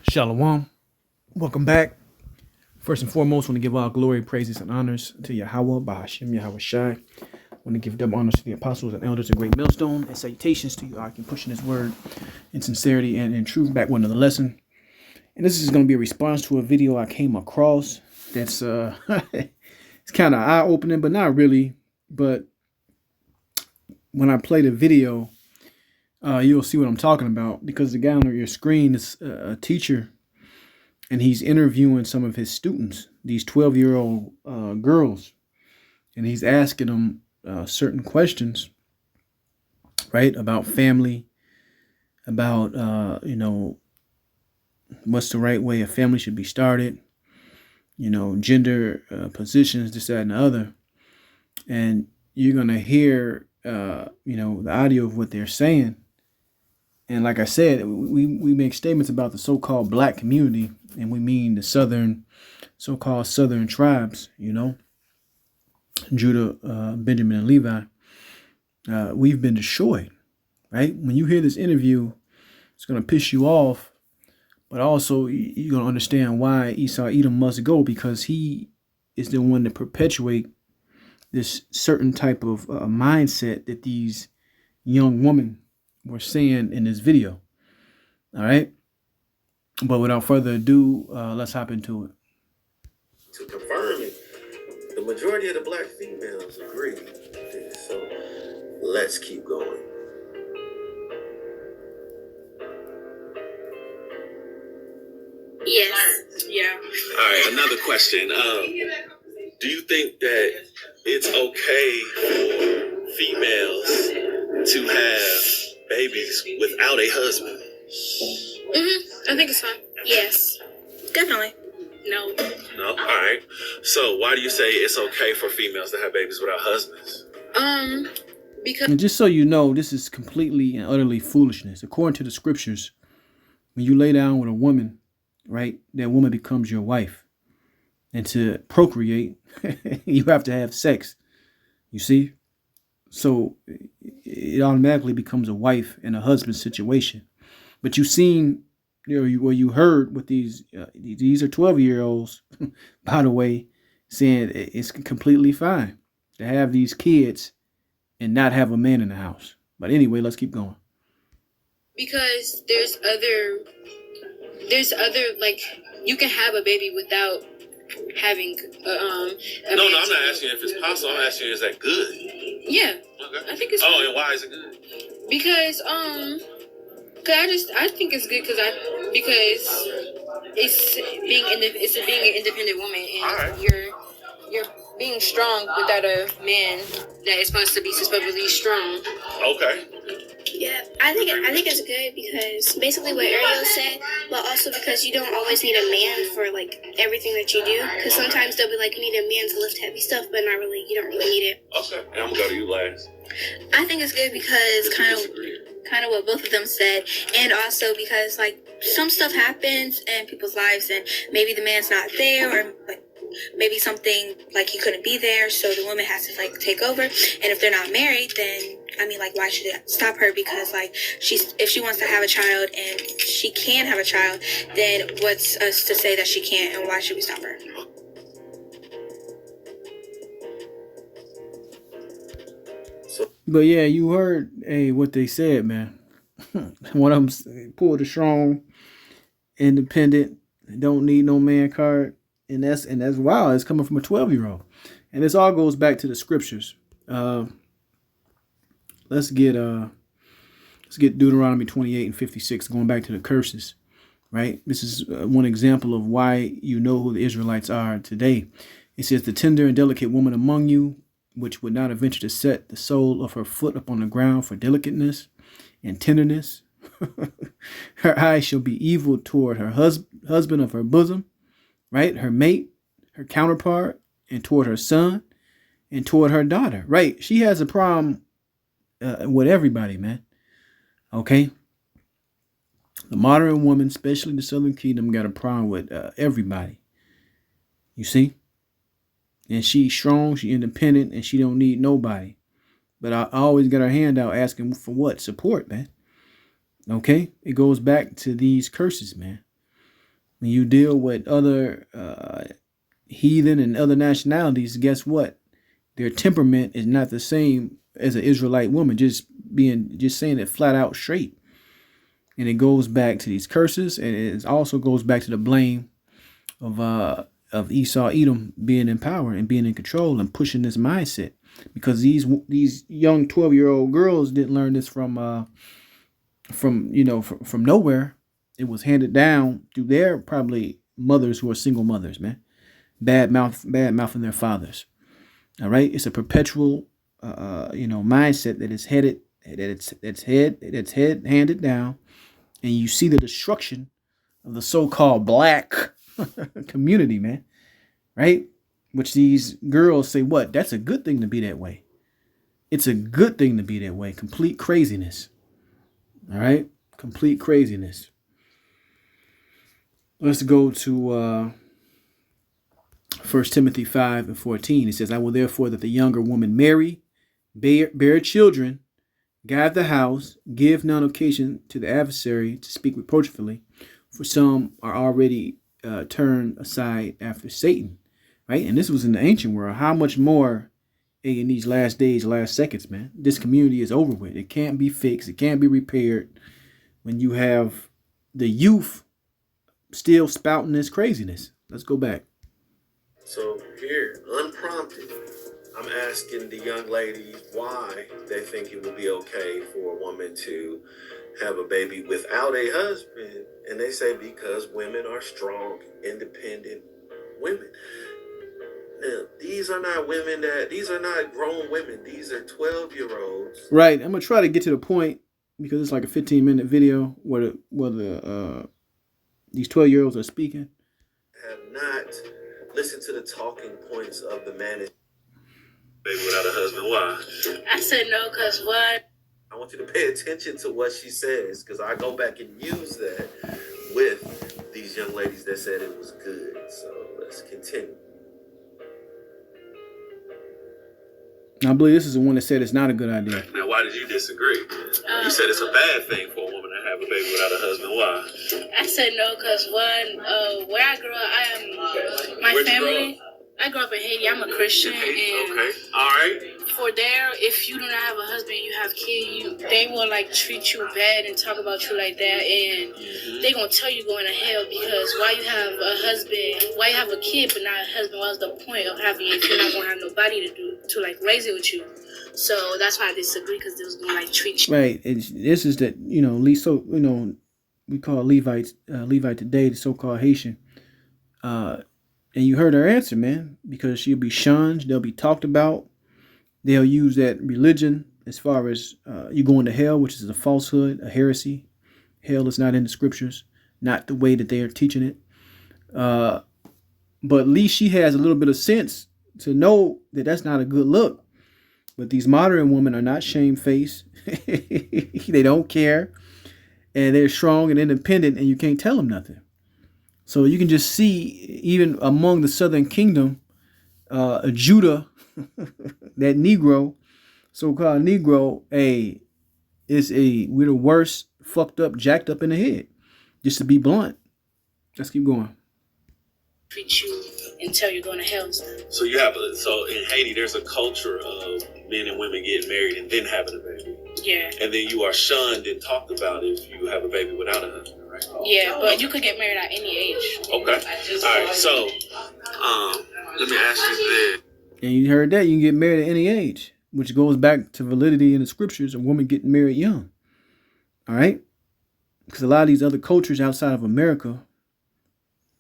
Shalom. Welcome back. First and foremost, I want to give all glory, praises, and honors to Yahweh, Bahashim, Yahweh Shai. I want to give double honors to the apostles and elders of Great Millstone, and salutations to you, Ark, pushing his word in sincerity and in truth. Back with another lesson. And this is going to be a response to a video I came across that's it's kind of eye-opening, but not really. But when I play the video, you'll see what I'm talking about, because the guy on your screen is a teacher, and he's interviewing some of his students, these 12-year-old girls, and he's asking them certain questions, right, about family, about what's the right way a family should be started, gender positions, this, that, and the other. And you're gonna hear the audio of what they're saying. And like I said, we make statements about the so-called black community, and we mean the so-called southern tribes, Judah, Benjamin, and Levi. We've been destroyed, right? When you hear this interview, it's going to piss you off, but also you're going to understand why Esau Edom must go, because he is the one to perpetuate this certain type of mindset that these young women were saying in this video. All right. But without further ado, let's hop into it. To confirm it, the majority of the black females agree with this. So let's keep going. Yes. Yeah. All right. Another question. Do you think that it's okay for females to have babies without a husband? I think it's fine. Yes. Definitely. No. No? All right. So why do you say it's okay for females to have babies without husbands? Because... And just so you know, this is completely and utterly foolishness. According to the scriptures, when you lay down with a woman, right, that woman becomes your wife. And to procreate, you have to have sex. You see? So it automatically becomes a wife and a husband situation. But you've seen, you heard with these are 12-year-olds, by the way, saying it's completely fine to have these kids and not have a man in the house. But anyway, let's keep going. Because there's other, like, you can have a baby without having No, I'm not asking if it's possible. I'm asking, is that good? Yeah. Okay. I think it's and why is it good? Because I think it's good because it's being an independent woman, and right. You're being strong without a man that is supposed to be supposedly strong. Okay. Yeah, I think it's good because basically what Ariel said, but also because you don't always need a man for like everything that you do. Because sometimes they'll be like, you need a man to lift heavy stuff, but not really. You don't really need it. Okay, and I'm gonna go to you last. I think it's good because kind of what both of them said, and also because like some stuff happens in people's lives, and maybe the man's not there, or like maybe something like he couldn't be there, so the woman has to like take over. And if they're not married, then I mean, like, why should it stop her? Because like if she wants to have a child and she can have a child, then what's us to say that she can't, and why should we stop her? But yeah, you heard what they said, man. One of them pulled a strong, independent, don't need no man card, and that's wild. It's coming from a 12-year-old, and this all goes back to the scriptures. Let's get Deuteronomy 28:56, going back to the curses, right? This is one example of why you know who the Israelites are today. It says, the tender and delicate woman among you, which would not have ventured to set the sole of her foot upon the ground for delicateness and tenderness. Her eyes shall be evil toward her husband of her bosom, right? Her mate, her counterpart, and toward her son, and toward her daughter, right? She has a problem with everybody, man. Okay? The modern woman, especially the Southern Kingdom, got a problem with everybody. You see? And she's strong, she independent, and she don't need nobody. But I always got her hand out asking for what? Support, man. Okay? It goes back to these curses, man. When you deal with other heathen and other nationalities, guess what? Their temperament is not the same as an Israelite woman. Just saying it flat out straight. And it goes back to these curses, and it also goes back to the blame of Esau Edom being in power and being in control and pushing this mindset. Because these young 12-year-old girls didn't learn this from nowhere. It was handed down through their probably mothers who are single mothers, man. Bad mouthing their fathers. All right, it's a perpetual mindset that is handed down, and you see the destruction of the so-called black community, man. Right? Which these girls say, what? That's a good thing to be that way. It's a good thing to be that way. Complete craziness. All right? Complete craziness. Let's go to 1 Timothy 5:14. It says, I will therefore that the younger woman marry, bear children, guide the house, give none occasion to the adversary to speak reproachfully, for some are already turned aside after Satan. Right? And this was in the ancient world. How much more in these last days, last seconds, man? This community is over with. It can't be fixed. It can't be repaired when you have the youth still spouting this craziness. Let's go back. So here, unprompted, I'm asking the young ladies why they think it would be okay for a woman to have a baby without a husband. And they say because women are strong, independent women. Now, these are not grown women. These are 12-year-olds. Right. I'm going to try to get to the point because it's like a 15-minute video where these 12-year-olds are speaking. Have not listened to the talking points of the man. Baby without a husband, why? I said no, because what? I want you to pay attention to what she says, because I go back and use that with these young ladies that said it was good. So let's continue. I believe this is the one that said it's not a good idea. Now, why did you disagree? You said it's a bad thing for a woman to have a baby without a husband. Why? I said no, because one, where I grew up, my family, I grew up in Haiti. I'm a Christian. And okay. All right. For there, if you do not have a husband, you have kids, they will like treat you bad and talk about you like that, and they gonna tell you going to hell because why you have a husband, why you have a kid but not a husband? What's the point of having it if you're not gonna have nobody to like raise it with you? So that's why I disagree, because they was gonna like treat you right. This is that we call Levites Levite today, the so-called Haitian. And you heard her answer, man, because she'll be shunned, they'll be talked about. They'll use that religion as far as you going to hell, which is a falsehood, a heresy. Hell is not in the scriptures, not the way that they are teaching it. But at least she has a little bit of sense to know that that's not a good look. But these modern women are not shamefaced. They don't care. And they're strong and independent, and you can't tell them nothing. So you can just see, even among the southern kingdom, Judah, that Negro, so-called Negro, we're the worst, fucked up, jacked up in the head. Just to be blunt. Let's keep going. treat you until you're going to hell. So in Haiti, there's a culture of men and women getting married and then having a baby. Yeah. And then you are shunned and talked about if you have a baby without a husband, right? Yeah, but you could get married at any age. Okay. All right. So, let me ask you this. And you heard that you can get married at any age, which goes back to validity in the scriptures, a woman getting married young. All right? Because a lot of these other cultures outside of America,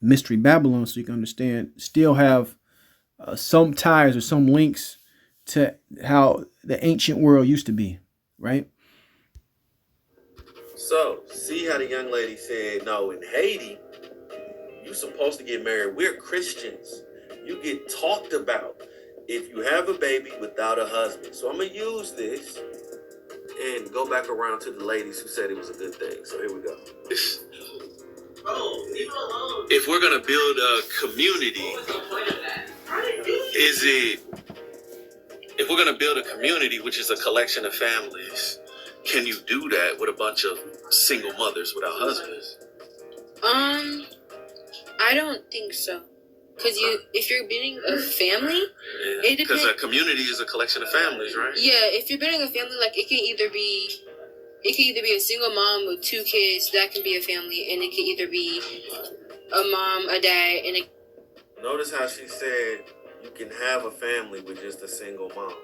Mystery Babylon, so you can understand, still have some ties or some links to how the ancient world used to be, right? So, see how the young lady said, no, in Haiti, you're supposed to get married. We're Christians. You get talked about if you have a baby without a husband. So I'm going to use this and go back around to the ladies who said it was a good thing. So here we go. If we're going to build a community, if we're going to build a community, which is a collection of families, can you do that with a bunch of single mothers without husbands? I don't think so. Because if you're building a family, because a community is a collection of families, right? Yeah, if you're building a family, like it can either be a single mom with 2 kids, that can be a family, and it can either be a mom, a dad, and a Notice how she said you can have a family with just a single mom.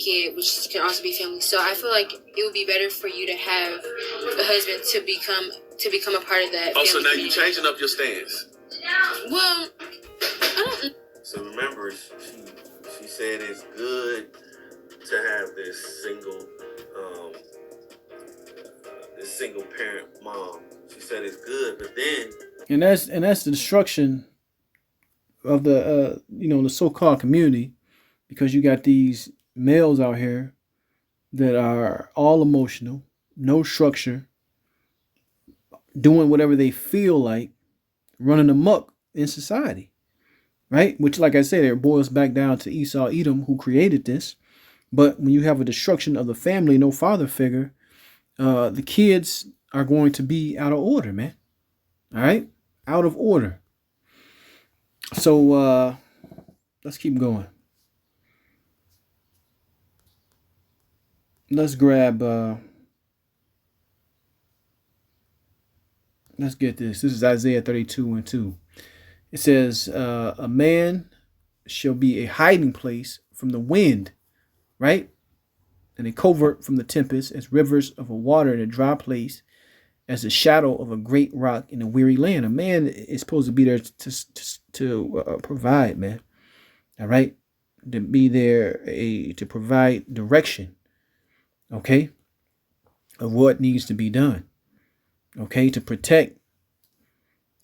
kid, which can also be family. So I feel like it would be better for you to have a husband to become a part of that. Oh, so now you're changing up your stance. Well, I don't. So remember, she said it's good to have this single parent mom. She said it's good, but then and that's the destruction of the the so-called community, because you got these males out here that are all emotional, no structure, doing whatever they feel like, running amok in society, right? Which, like I said, it boils back down to Esau, Edom, who created this. But when you have a destruction of the family, no father figure, the kids are going to be out of order, man. All right? Out of order. So let's keep going. Let's grab let's get this. This is Isaiah 32:2. It says, a man shall be a hiding place from the wind, right? And a covert from the tempest, as rivers of a water in a dry place, as the shadow of a great rock in a weary land. A man is supposed to be there to provide, man. All right? To be there to provide direction, okay, of what needs to be done, okay, to protect.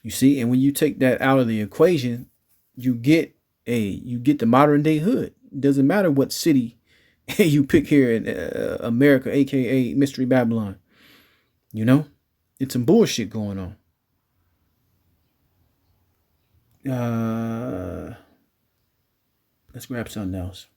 You see, and when you take that out of the equation, you get the modern day hood. It doesn't matter what city you pick here in America, aka Mystery Babylon. You know, it's some bullshit going on. Let's grab something else.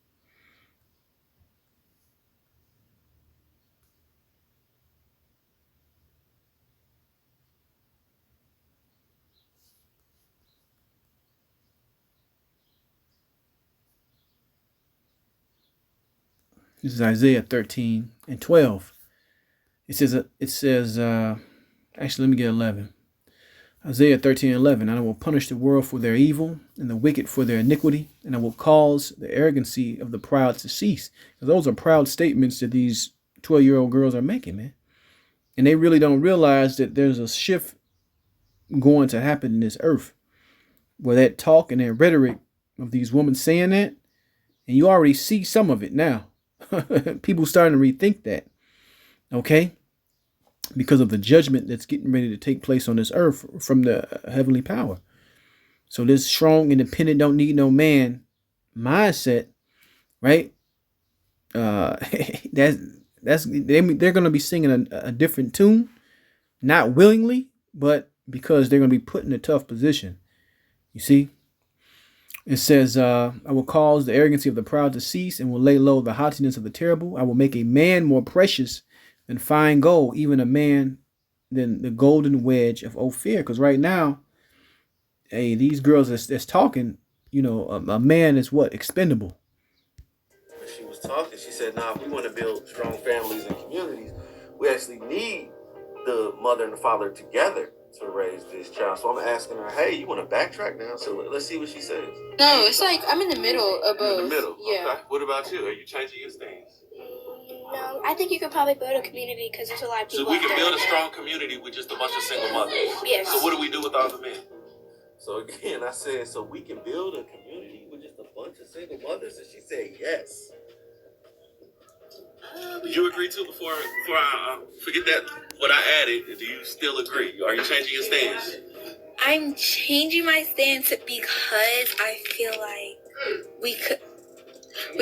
This is Isaiah 13:12. It says, actually, let me get 11. Isaiah 13:11. And I will punish the world for their evil and the wicked for their iniquity, and I will cause the arrogancy of the proud to cease. Because those are proud statements that these 12-year-old girls are making, man. And they really don't realize that there's a shift going to happen in this earth, where that talk and that rhetoric of these women saying that, and you already see some of it now. People starting to rethink that, okay, because of the judgment that's getting ready to take place on this earth from the heavenly power. So this strong, independent, don't need no man mindset, right? They're going to be singing a different tune, not willingly, but because they're going to be put in a tough position. You see? It says, I will cause the arrogancy of the proud to cease and will lay low the haughtiness of the terrible. I will make a man more precious than fine gold, even a man than the golden wedge of Ophir. Because right now, hey, these girls that's talking, a man is what? Expendable. When she was talking, she said, nah, if we want to build strong families and communities, we actually need the mother and the father together to raise this child. So I'm asking her, hey, you want to backtrack now? So let's see what she says. No, it's like I'm in the middle of both. In the middle? Yeah. Okay. What about you? Are you changing your stance? No, I think you could probably build a community because there's a lot of people. So we can build a strong community with just a bunch of single mothers. Yes. So what do we do with all the men? So again, I said, so we can build a community with just a bunch of single mothers? And she said, yes. Did you agree to before I forget that what I added? Do you still agree? Are you changing your stance? I'm changing my stance because I feel like we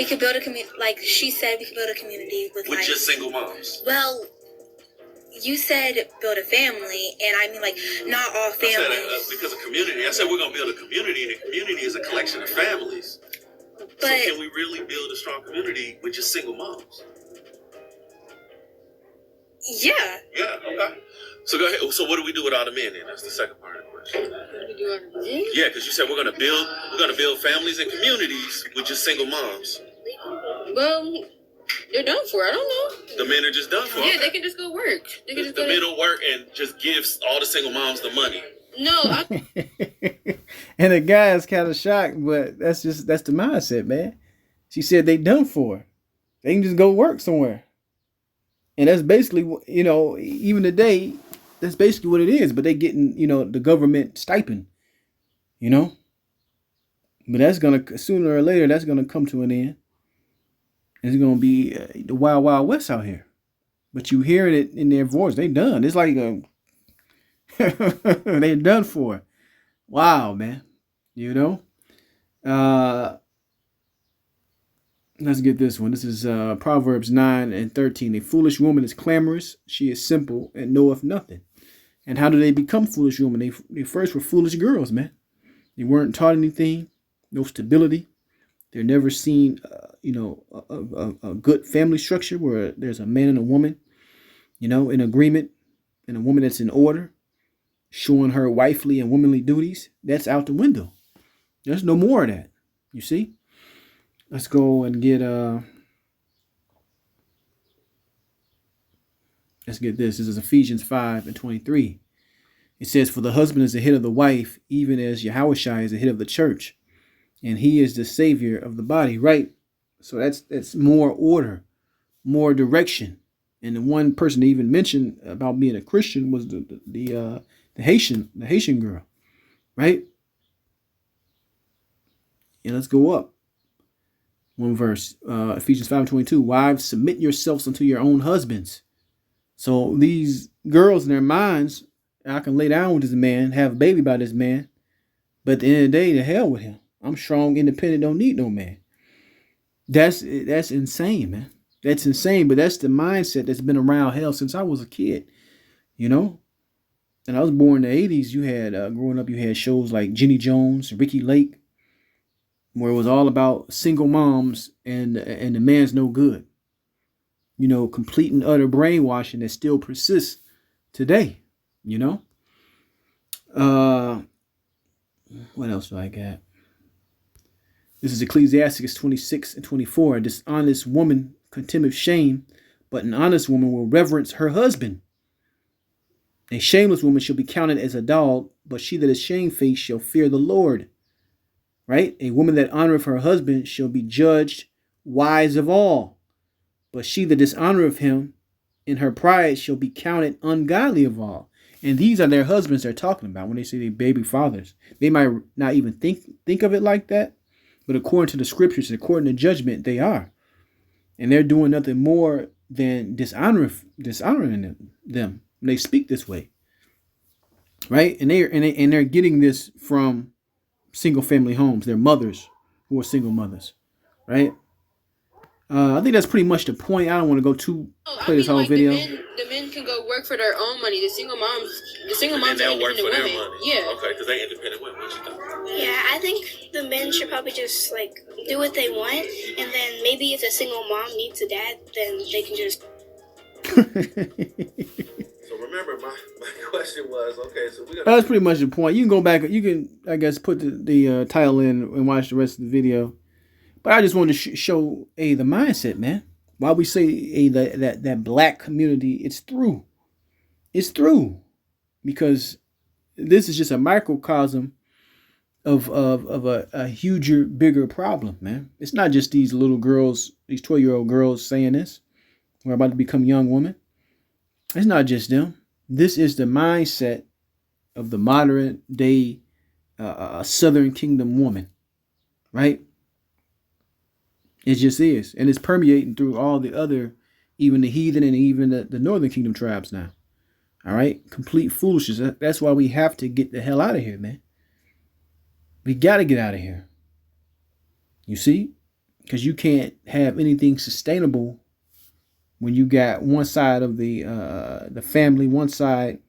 could build a community. Like she said, we could build a community with like, just single moms. Well, you said build a family, and I mean like not all families. I said, because of community. I said we're gonna build a community, and a community is a collection of families. But so can we really build a strong community with just single moms? Yeah. Yeah. Okay. So go ahead. So what do we do with all the men then? That's the second part of the question. Yeah, because you said we're gonna build families and communities with just single moms. Well, they're done for. I don't know. The men are just done for. Yeah, they can just go work. They can the men will work and just give all the single moms the money. No. And the guy is kind of shocked, but that's the mindset, man. She said they done for. They can just go work somewhere. And that's basically, even today, that's basically what it is. But they getting, the government stipend, But that's going to, sooner or later, that's going to come to an end. It's going to be the wild, wild west out here. But you hear it in their voice. They done. It's like they done for. Wow, man. Let's get this one. This is Proverbs 9:13. A foolish woman is clamorous. She is simple and knoweth nothing. And how do they become foolish women? They first were foolish girls, man. They weren't taught anything. No stability. They're never seen, a good family structure where there's a man and a woman, in agreement, and a woman that's in order, showing her wifely and womanly duties. That's out the window. There's no more of that. You see? Let's go and get let's get this. This is Ephesians 5:23. It says, "For the husband is the head of the wife, even as Yahushua is the head of the church, and he is the savior of the body." Right? So that's more order, more direction. And the one person that even mentioned about being a Christian was the Haitian girl, right? And let's go up one verse, Ephesians 5:22. Wives, submit yourselves unto your own husbands. So these girls in their minds, I can lay down with this man, have a baby by this man, but at the end of the day, to hell with him. I'm strong, independent, don't need no man. That's insane, man. That's insane, but that's the mindset that's been around hell since I was a kid, And I was born in the 80s. You had, growing up, you had shows like Jenny Jones, Ricky Lake, where it was all about single moms and the man's no good. Complete and utter brainwashing that still persists today, What else do I got? This is Ecclesiastes 26:24. A dishonest woman contemneth shame, but an honest woman will reverence her husband. A shameless woman shall be counted as a dog, but she that is shamefaced shall fear the Lord. Right? A woman that honoreth her husband shall be judged wise of all, but she that dishonoreth him in her pride shall be counted ungodly of all. And these are their husbands they're talking about when they say they baby fathers. They might not even think of it like that, but according to the scriptures, according to judgment, they are. And they're doing nothing more than dishonoring them when they speak this way. Right? And they're getting this from single family homes. Their mothers who are single mothers. Right? I think that's pretty much the point. I don't want to go play this whole video. The men can go work for their own money. The single moms they'll work for women. their money. Yeah. Okay, because they independent women. What you think? Yeah, I think the men should probably just do what they want, and then maybe if a single mom needs a dad, then they can just. So remember, my question was, okay, so we got. That's pretty much the point. You can go back. You can, I guess, put the title in and watch the rest of the video. But I just wanted to show the mindset, man. Why we say that black community, it's through. It's through. Because this is just a microcosm of a huger, bigger problem, man. It's not just these little girls, these 12-year-old girls saying this. We're about to become young women. It's not just them. This is the mindset of the modern day Southern Kingdom woman, right? It just is. And it's permeating through all the other, even the heathen and even the Northern Kingdom tribes now. All right? Complete foolishness. That's why we have to get the hell out of here, man. We got to get out of here. You see? Because you can't have anything sustainable when you got one side of the family, one side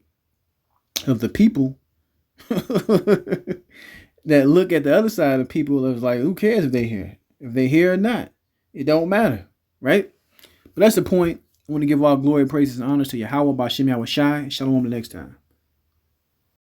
of the people that look at the other side of people and was like, who cares if they're here? If they're here or not, it don't matter, right? But that's the point I want to give all glory, praises, and honors to Yahweh, Bashem Yahweh Shai. Shalom the next time.